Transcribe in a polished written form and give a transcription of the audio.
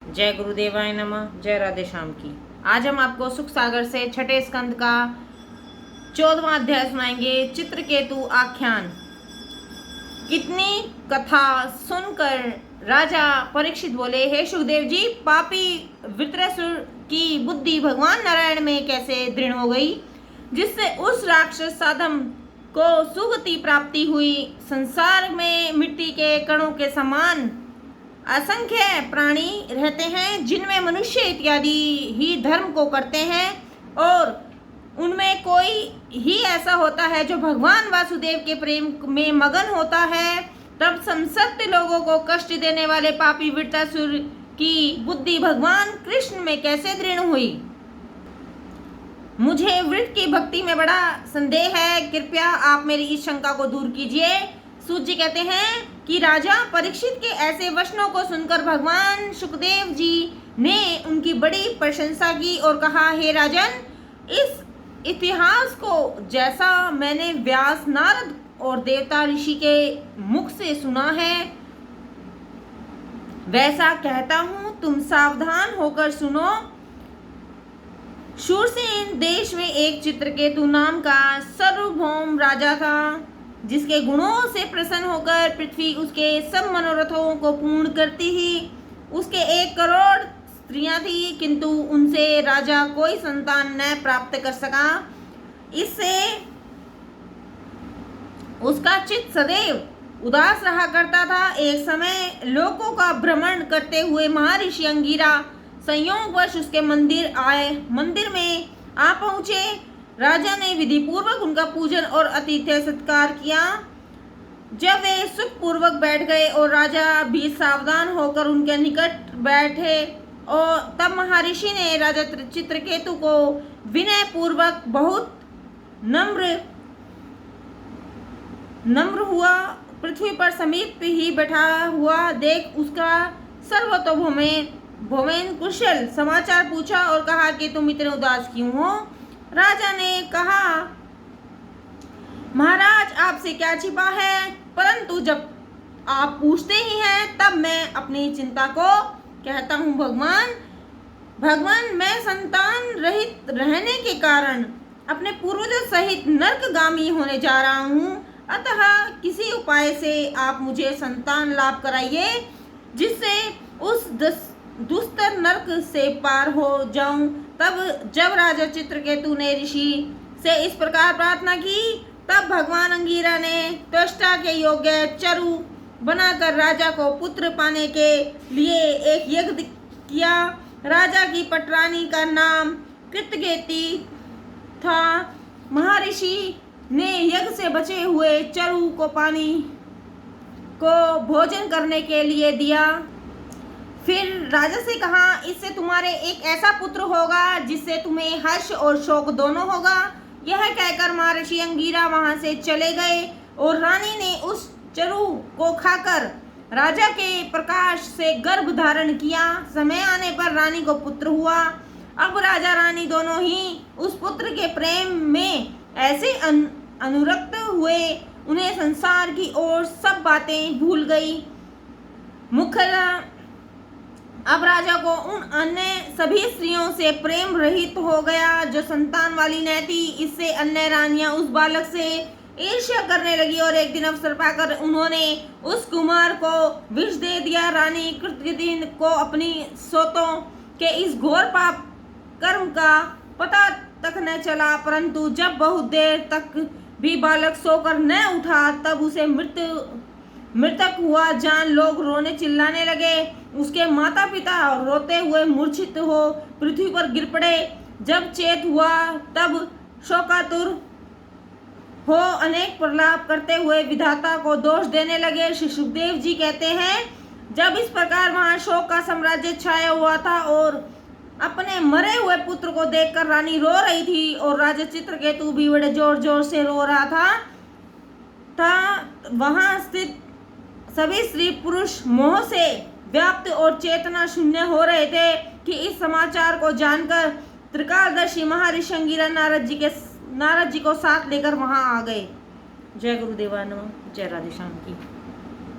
जय गुरुदेवाय नमः। जय राधे श्याम की। आज हम आपको सुख सागर से छठे स्कंद का 14वां अध्याय सुनाएंगे, चित्रकेतु आख्यान। कितनी कथा सुनकर राजा परीक्षित बोले, हे सुखदेव जी, पापी वृत्रासुर की बुद्धि भगवान नारायण में कैसे दृढ़ हो गई, जिससे उस राक्षस साधम को सुगति प्राप्ति हुई। संसार में मिट्टी के कणों के समान असंख्य प्राणी रहते हैं, जिनमें मनुष्य इत्यादि ही धर्म को करते हैं, और उनमें कोई ही ऐसा होता है जो भगवान वासुदेव के प्रेम में मगन होता है। तब संसक्त लोगों को कष्ट देने वाले पापी वृत्रासुर की बुद्धि भगवान कृष्ण में कैसे दृढ़ हुई। मुझे वृत्त की भक्ति में बड़ा संदेह है, कृपया आप मेरी इस शंका को दूर कीजिए। सूत जी कहते हैं कि राजा परीक्षित के ऐसे वचनों को सुनकर भगवान सुखदेव जी ने उनकी बड़ी प्रशंसा की और कहा, हे राजन, इस इतिहास को जैसा मैंने व्यास, नारद और देवता ऋषि के मुख से सुना है, वैसा कहता हूँ, तुम सावधान होकर सुनो। शूरसेन देश में एक चित्रकेतु नाम का सार्वभौम राजा था, जिसके गुणों से प्रसन्न होकर पृथ्वी उसके सब मनोरथों को पूर्ण करती ही। उसके 1 करोड़ स्त्रियां थी, किंतु उनसे राजा कोई संतान न प्राप्त कर सका। इससे उसका चित्त सदैव उदास रहा करता था। एक समय लोकों का भ्रमण करते हुए महर्षि अंगिरा संयोगवश उसके मंदिर आए। मंदिर में आ पहुंचे। राजा ने विधि पूर्वक उनका पूजन और आतिथ्य सत्कार किया। जब वे सुख पूर्वक बैठ गए और राजा भी सावधान होकर उनके निकट बैठे, और तब महर्षि ने राजा चित्रकेतु को विनय पूर्वक बहुत नम्र हुआ पृथ्वी पर समीप ही बैठा हुआ देख उसका सर्वतोभौमेन कुशल समाचार पूछा और कहा कि तुम इतने उदास क्यों हो। राजा ने कहा, महाराज, आपसे क्या छिपा है, परंतु जब आप पूछते ही हैं तब मैं अपनी चिंता को कहता हूँ। भगवान, मैं संतान रहित रहने के कारण अपने पूर्वजों सहित नरकगामी होने जा रहा हूँ। अतः किसी उपाय से आप मुझे संतान लाभ कराइए, जिससे उस दुस्तर नरक से पार हो जाऊं। तब जब राजा चित्रकेतु ने ऋषि से इस प्रकार प्रार्थना की, तब भगवान अंगिरा ने त्वष्टा के योग्य चरु बनाकर राजा को पुत्र पाने के लिए एक यज्ञ किया। राजा की पटरानी का नाम कृतकेती था। महर्षि ने यज्ञ से बचे हुए चरु को पानी को भोजन करने के लिए दिया। फिर राजा से कहा, इससे तुम्हारे एक ऐसा पुत्र होगा जिससे तुम्हें हर्ष और शोक दोनों होगा। यह कहकर महर्षि अंगिरा वहां से चले गए और रानी ने उस चरु को खाकर राजा के प्रकाश से गर्भ धारण किया। समय आने पर रानी को पुत्र हुआ। अब राजा रानी दोनों ही उस पुत्र के प्रेम में ऐसे अनुरक्त हुए, उन्हें संसार की और सब बातें भूल गई। अब राजा को उन अन्य सभी स्त्रियों से प्रेम रहित हो गया जो संतान वाली न थी। इससे अन्य रानियां उस बालक से ईर्ष्या करने लगी और एक दिन अवसर पाकर उन्होंने उस कुमार को विष दे दिया। रानी कृतकेती को अपनी सोतों के इस घोर पाप कर्म का पता तक न चला, परंतु जब बहुत देर तक भी बालक सोकर न उठा, तब उसे मृतक हुआ जान लोग रोने चिल्लाने लगे। उसके माता पिता रोते हुए मूर्छित हो पृथ्वी पर गिर पड़े। जब चेत हुआ तब शोकातुर हो अनेक प्रलाप करते हुए विधाता को दोष देने लगे। श्री सुखदेव जी कहते हैं, जब इस प्रकार वहां शोक का साम्राज्य छाया हुआ था और अपने मरे हुए पुत्र को देखकर रानी रो रही थी और राजा चित्रकेतु भी बड़े जोर जोर से रो रहा था वहां स्थित सभी स्त्री पुरुष मोह से व्याप्त और चेतना शून्य हो रहे थे कि इस समाचार को जानकर त्रिकालदर्शी महर्षि अंगिरा नारद जी को साथ लेकर वहां आ गए। जय गुरुदेवा नमः। जय राधे श्याम की।